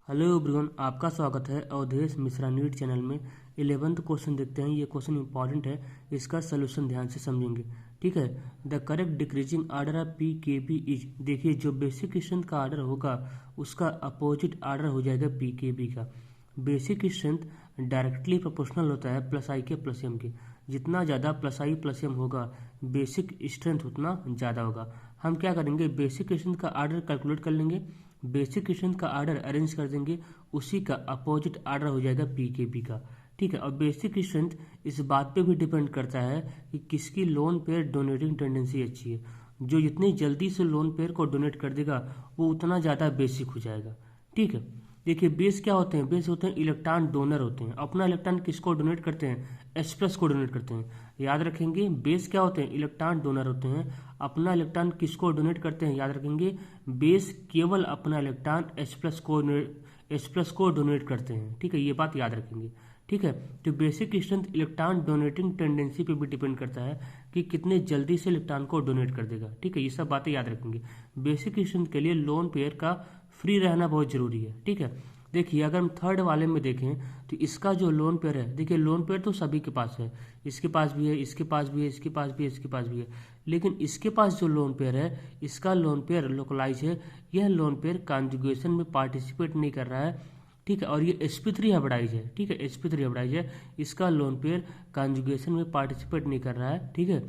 Hello everyone, आपका स्वागत है अवधेश मिश्रा नीट चैनल में। 11th क्वेश्चन देखते हैं। ये क्वेश्चन इंपॉर्टेंट है, इसका सोल्यूशन ध्यान से समझेंगे। ठीक है। The correct decreasing order of P के बी इज, देखिए जो बेसिक स्ट्रेंथ का आर्डर होगा उसका अपोजिट आर्डर हो जाएगा पी के बी का। बेसिक स्ट्रेंथ डायरेक्टली प्रोपोर्शनल होता है प्लस आई के प्लस एम के। जितना ज़्यादा प्लस आई प्लस एम होगा बेसिक स्ट्रेंथ उतना ज़्यादा होगा। हम क्या करेंगे, बेसिक स्ट्रेंथ का आर्डर कैलकुलेट कर लेंगे, बेसिक स्ट्रेंथ का आर्डर अरेंज कर देंगे, उसी का अपोजिट आर्डर हो जाएगा पी के बी का। ठीक है। और बेसिक स्ट्रेंथ इस बात पे भी डिपेंड करता है कि किसकी लोन पेयर डोनेटिंग टेंडेंसी अच्छी है। जो जितनी जल्दी से लोन पेयर को डोनेट कर देगा वो उतना ज़्यादा बेसिक हो जाएगा। ठीक है। देखिए बेस क्या होते हैं, बेस होते हैं इलेक्ट्रॉन डोनर होते हैं। अपना इलेक्ट्रॉन किसको डोनेट करते हैं, एच प्लस को डोनेट करते हैं। याद रखेंगे बेस क्या होते हैं, इलेक्ट्रॉन डोनर होते हैं। अपना इलेक्ट्रॉन किसको डोनेट करते हैं, याद रखेंगे बेस केवल अपना इलेक्ट्रॉन एच प्लस को डोनेट करते हैं। ठीक है, ये बात याद रखेंगे। ठीक है। तो basic strength electron donating tendency पे भी डिपेंड करता है कि कितने जल्दी से इलेक्ट्रॉन को डोनेट कर देगा। ठीक है, ये सब बातें याद रखेंगे। बेसिक स्ट्रेंथ के लिए लोन पेयर का फ्री रहना बहुत जरूरी है। ठीक है। देखिए अगर हम थर्ड वाले में देखें तो इसका जो लोन पेयर है, देखिए लोन पेयर तो सभी के पास है, इसके पास भी है, इसके पास भी है, इसके पास भी है, इसके पास भी है। लेकिन इसके पास जो लोन पेयर है, इसका लोन पेयर लोकलाइज है। यह लोन पेयर कॉन्जुगेशन में पार्टिसिपेट नहीं कर रहा है। ठीक है। और ये sp3 हाइब्रिडाइज है। ठीक है, sp3 हाइब्रिडाइज है। इसका लोन पेयर कॉन्जुगेशन में पार्टिसिपेट नहीं कर रहा है। ठीक है।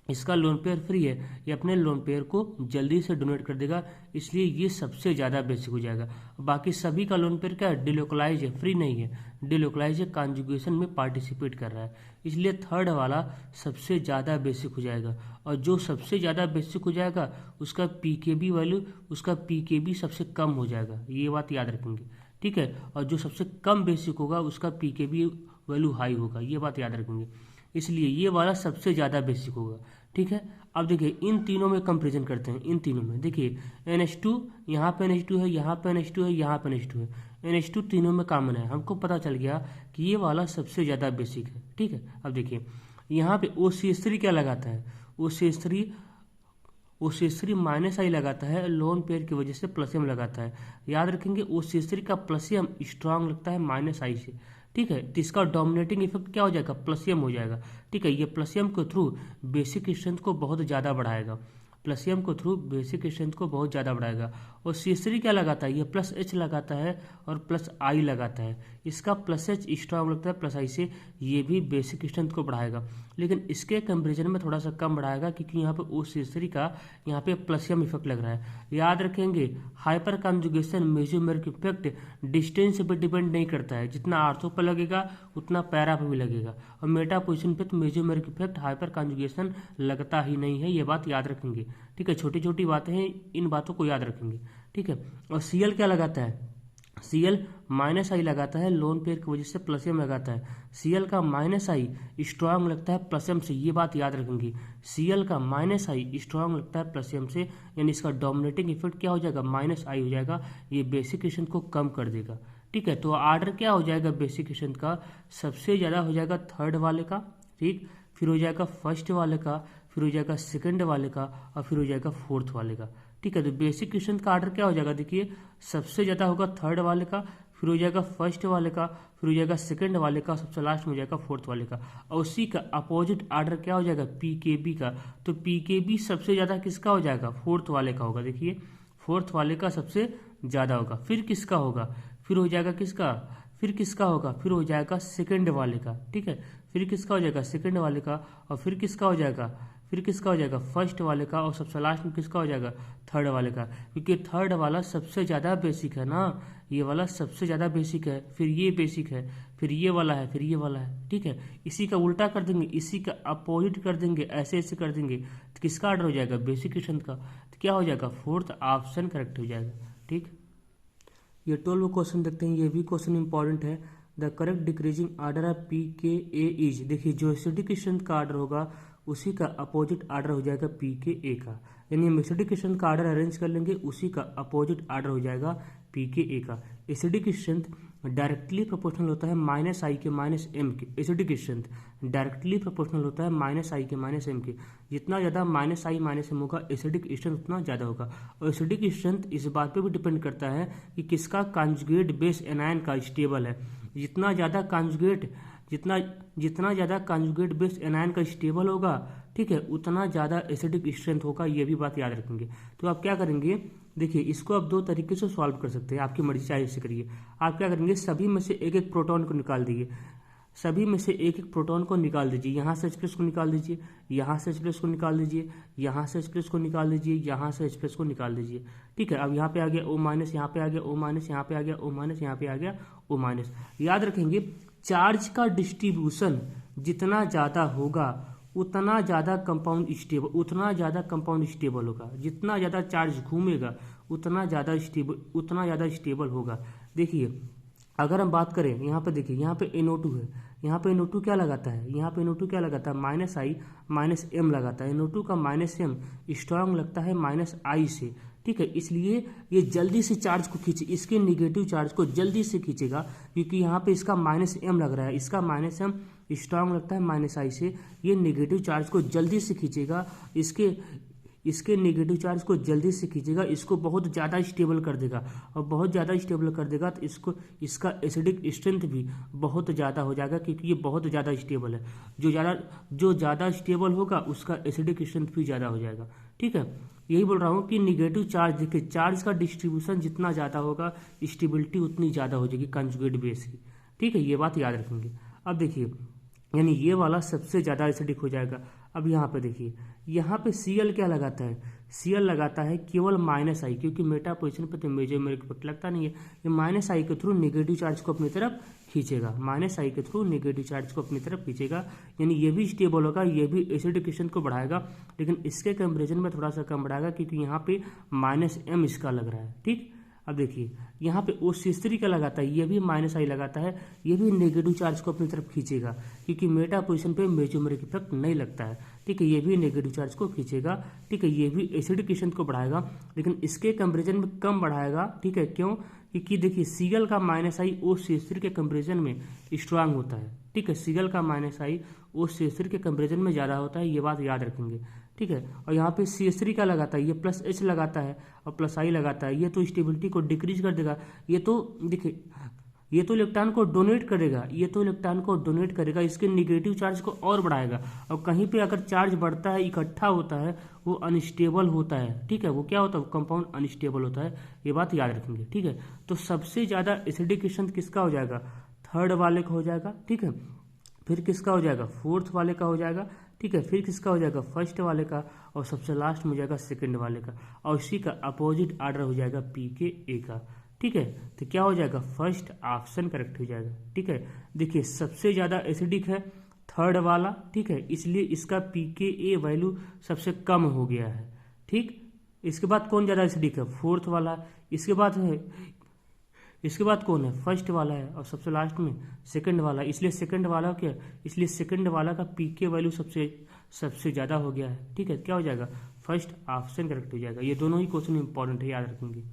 इसका लोन पेयर फ्री है, ये अपने लोन पेयर को जल्दी से डोनेट कर देगा, इसलिए ये सबसे ज़्यादा बेसिक हो जाएगा। बाकी सभी का लोन पेयर क्या है, डिलोकलाइज है, फ्री नहीं है, डिलोकलाइज है, कॉन्जुगेशन में पार्टिसिपेट कर रहा है, इसलिए थर्ड वाला सबसे ज़्यादा बेसिक हो जाएगा। और जो सबसे ज़्यादा बेसिक हो जाएगा उसका पीकेबी वैल्यू, उसका पीकेबी सबसे कम हो जाएगा, ये बात याद रखेंगे। ठीक है। और जो सबसे कम बेसिक होगा उसका पीकेबी वैल्यू हाई होगा, ये बात याद रखेंगे। इसलिए ये वाला सबसे ज़्यादा बेसिक होगा। ठीक है। अब देखिए इन तीनों में कंपैरिजन करते हैं। इन तीनों में देखिए NH2, यहाँ पे NH2 है, यहाँ पे NH2 है, यहाँ पे NH2 है। NH2 तीनों में कॉमन है। हमको पता चल गया कि ये वाला सबसे ज़्यादा बेसिक है। ठीक है। अब देखिए यहाँ पे OCH3 क्या लगाता है, OCH3 माइनस आई लगाता है, लोन पेयर की वजह से प्लस एम लगाता है। याद रखेंगे OCH3 का प्लस एम स्ट्रांग लगता है माइनस आई से। ठीक है। तो इसका डोमिनेटिंग इफेक्ट क्या हो जाएगा, प्लस एम हो जाएगा। ठीक है। ये प्लस एम के थ्रू बेसिक स्ट्रेंथ को बहुत ज़्यादा बढ़ाएगा, प्लस एम को थ्रू बेसिक स्ट्रेंथ को बहुत ज़्यादा बढ़ाएगा। और C3 क्या लगाता है, ये प्लस एच लगाता है और प्लस आई लगाता है। इसका प्लस एच स्ट्रांग लगता है प्लस आई से, ये भी बेसिक स्ट्रेंथ को बढ़ाएगा, लेकिन इसके कंपेरिजन में थोड़ा सा कम बढ़ाएगा क्योंकि यहाँ पे OCH3 का यहाँ पे प्लस एम इफेक्ट लग रहा है। याद रखेंगे hyper conjugation mesomeric effect distance पे डिपेंड नहीं करता है, जितना आर्थो पर लगेगा उतना पैरा पर भी लगेगा। और मेटा पोजिशन पे तो मेसोमेरिक इफेक्ट हाइपर कॉन्जुगेशन लगता ही नहीं है, ये बात याद रखेंगे। ठीक है, छोटी छोटी बातें हैं, इन बातों को याद रखेंगे। ठीक है। और Cl क्या लगाता है, Cl माइनस आई लगाता है, लोन पेयर की वजह से प्लस एम लगाता है। Cl का माइनस आई स्ट्रांग लगता है प्लस एम से, ये बात याद रखेंगे। Cl का माइनस आई स्ट्रांग लगता है प्लस एम से, यानी इसका डोमिनेटिंग इफेक्ट क्या हो जाएगा, माइनस आई हो जाएगा, ये बेसिक स्ट्रेंथ को कम कर देगा। ठीक है। तो आर्डर क्या हो जाएगा बेसिक स्ट्रेंथ का, सबसे ज़्यादा हो जाएगा थर्ड वाले का, ठीक, फिर हो जाएगा फर्स्ट वाले का, फिर हो जाएगा सेकंड वाले का, और फिर हो जाएगा फोर्थ वाले का। ठीक है। तो बेसिक स्ट्रेंथ का आर्डर क्या हो जाएगा, देखिए सबसे ज़्यादा होगा थर्ड वाले का, फिर हो जाएगा फर्स्ट वाले का, फिर हो जाएगा सेकंड वाले का, सबसे लास्ट में हो जाएगा फोर्थ वाले का। और उसी का अपोजिट आर्डर क्या हो जाएगा, पीकेबी का। तो पीकेबी सबसे ज़्यादा किसका हो जाएगा, फोर्थ वाले का होगा। देखिए फोर्थ वाले का सबसे ज़्यादा होगा। फिर किसका होगा, फिर हो जाएगा किसका, फिर किसका होगा, फिर हो जाएगा सेकंड वाले का। ठीक है। फिर किसका हो जाएगा, सेकंड वाले का, और फिर किसका हो जाएगा, फिर किसका हो जाएगा, फर्स्ट वाले का, और सबसे लास्ट में किसका हो जाएगा, थर्ड वाले का। क्योंकि थर्ड वाला सबसे ज़्यादा बेसिक है ना, ये वाला सबसे ज़्यादा बेसिक है, फिर ये बेसिक है, फिर ये वाला है, फिर ये वाला है। ठीक है। इसी का उल्टा कर देंगे, इसी का अपोजिट कर देंगे, ऐसे ऐसे कर देंगे, तो किसका ऑर्डर हो जाएगा, बेसिक स्ट्रेंथ का। तो क्या हो जाएगा, फोर्थ ऑप्शन करेक्ट हो जाएगा। ठीक। ये 12 क्वेश्चन देखते हैं, ये भी क्वेश्चन इंपॉर्टेंट है। The correct decreasing order of P के ए इज, देखिए जो एसिडिक स्ट्रेंथ का आर्डर होगा उसी का अपोजिट आर्डर हो जाएगा पी के ए का, यानी हम एसिडिक स्ट्रेंथ का आर्डर अरेंज कर लेंगे, उसी का अपोजिट आर्डर हो जाएगा पी के ए का। एसिडिक स्ट्रेंथ डायरेक्टली प्रोपोर्शनल होता है माइनस आई के माइनस एम के। एसिडिक स्ट्रेंथ डायरेक्टली प्रोपोर्शनल होता है माइनस आई के माइनस एम के। जितना ज़्यादा माइनस आई माइनस एम होगा एसिडिक स्ट्रेंथ उतना ज़्यादा होगा। और एसिडिक स्ट्रेंथ इस बात पे भी डिपेंड करता है कि किसका कॉन्जुगेट बेस एनायन का स्टेबल है। जितना ज़्यादा कॉन्जुगेट बेस एनायन का स्टेबल होगा, ठीक है, उतना ज़्यादा एसिडिक स्ट्रेंथ होगा। ये भी बात याद रखेंगे। तो आप क्या करेंगे, देखिए इसको आप दो तरीके से सॉल्व कर सकते हैं, आपकी मर्जी चाहे से करिए। आप क्या करेंगे, सभी में से एक एक प्रोटॉन को निकाल दीजिए, सभी में से एक एक प्रोटॉन को निकाल दीजिए। यहाँ से H+ को निकाल दीजिए, यहाँ से H+ को निकाल दीजिए, यहाँ से H+ को निकाल दीजिए, यहाँ से H+ को निकाल दीजिए। ठीक है, अब यहाँ पे आ गया O-, यहाँ पे आ गया O-, यहाँ पे आ गया O-, यहाँ पे आ गया O-। याद रखेंगे चार्ज का डिस्ट्रीब्यूशन जितना ज़्यादा होगा उतना ज़्यादा कंपाउंड स्टेबल होगा। जितना ज़्यादा चार्ज घूमेगा उतना ज़्यादा स्टेबल होगा। देखिए अगर हम बात करें यहाँ पे, देखिए यहाँ पे NO2 है, यहाँ पे NO2 क्या लगाता है, यहाँ पे NO2 क्या लगाता है, माइनस आई माइनस एम लगाता है। NO2 का माइनस एम स्ट्रांग लगता है माइनस आई से। ठीक है, इसलिए ये जल्दी से चार्ज को खींचे, इसके निगेटिव चार्ज को जल्दी से खींचेगा, क्योंकि यहाँ पे इसका माइनस एम लग रहा है, इसका माइनस एम स्ट्रांग लगता है माइनस आई से। ये नेगेटिव चार्ज को जल्दी से खींचेगा, इसके नेगेटिव चार्ज को जल्दी से खींचेगा, इसको बहुत ज़्यादा स्टेबल कर देगा। और बहुत ज़्यादा स्टेबल कर देगा तो इसका एसिडिक स्ट्रेंथ भी बहुत ज़्यादा हो जाएगा, क्योंकि ये बहुत ज़्यादा स्टेबल है। जो ज़्यादा स्टेबल होगा उसका एसिडिक स्ट्रेंथ भी ज़्यादा हो जाएगा। ठीक है, यही बोल रहा हूँ कि निगेटिव चार्ज, देखिए चार्ज का डिस्ट्रीब्यूशन जितना ज़्यादा होगा स्टेबिलिटी उतनी ज़्यादा हो जाएगी कॉन्जुगेट बेस की। ठीक है, ये बात याद रखेंगे। अब देखिए यानी ये वाला सबसे ज़्यादा एसिडिक हो जाएगा। अब यहाँ पे देखिए, यहाँ पे Cl क्या लगाता है, Cl लगाता है केवल माइनस आई, क्योंकि मेटा पोजिशन पे तो मेजर मेरे इफेक्ट लगता नहीं है। ये माइनस आई के थ्रू नेगेटिव चार्ज को अपनी तरफ खींचेगा, माइनस आई के थ्रू नेगेटिव चार्ज को अपनी तरफ खींचेगा। यानी ये भी स्टेबल होगा, ये भी एसिडिक स्ट्रेंथ को बढ़ाएगा, लेकिन इसके कंपेरिजन में थोड़ा सा कम बढ़ाएगा, क्योंकि यहाँ पे माइनस एम इसका लग रहा है। ठीक, अब देखिए यहाँ पे OCH3 का लगाता है, ये भी माइनस आई लगाता है, ये भी नेगेटिव चार्ज को अपनी तरफ खींचेगा, क्योंकि मेटा पोजिशन पे मेजोमेरिक इफेक्ट नहीं लगता है। ठीक है, ये भी नेगेटिव चार्ज को खींचेगा। ठीक है, ये भी एसिडिक स्ट्रेंथ को बढ़ाएगा, लेकिन इसके कंपेरिजन में कम बढ़ाएगा। ठीक है, क्यों, क्योंकि देखिए Cl का माइनस आई OCH3 के कंपेरिजन में स्ट्रांग होता है। ठीक है, Cl का माइनस आई OCH3 के कंपेरिजन में ज़्यादा होता है, ये बात याद रखेंगे। ठीक है, और यहाँ पे CH3 का लगाता है, ये प्लस H लगाता है और प्लस आई लगाता है, ये तो स्टेबिलिटी को डिक्रीज कर देगा। ये तो देखिए ये तो इलेक्ट्रॉन को डोनेट करेगा, इसके निगेटिव चार्ज को और बढ़ाएगा। और कहीं पे अगर चार्ज बढ़ता है, इकट्ठा होता है, वो अनस्टेबल होता है। ठीक है, वो क्या होता है, वो कंपाउंड अनस्टेबल होता है, ये बात याद रखेंगे। ठीक है, तो सबसे ज़्यादा एसिडिक स्ट्रेंथ किसका हो जाएगा, थर्ड वाले का हो जाएगा। ठीक है, फिर किसका हो जाएगा, फोर्थ वाले का हो जाएगा। ठीक है, फिर किसका हो जाएगा, फर्स्ट वाले का, और सबसे लास्ट में हो जाएगा सेकंड वाले का। और इसी का अपोजिट आर्डर हो जाएगा pKa का। ठीक है, तो क्या हो जाएगा, फर्स्ट ऑप्शन करेक्ट हो जाएगा। ठीक है, देखिए सबसे ज़्यादा एसिडिक है थर्ड वाला। ठीक है, इसलिए इसका pKa वैल्यू सबसे कम हो गया है। ठीक, इसके बाद कौन ज़्यादा एसिडिक है, फोर्थ वाला। इसके बाद कौन है, फर्स्ट वाला है, और सबसे लास्ट में सेकंड वाला। इसलिए सेकंड वाला का पीके वैल्यू सबसे ज़्यादा हो गया है। ठीक है, क्या हो जाएगा, फर्स्ट ऑप्शन करेक्ट हो जाएगा। ये दोनों ही क्वेश्चन इंपॉर्टेंट है, याद रखेंगे।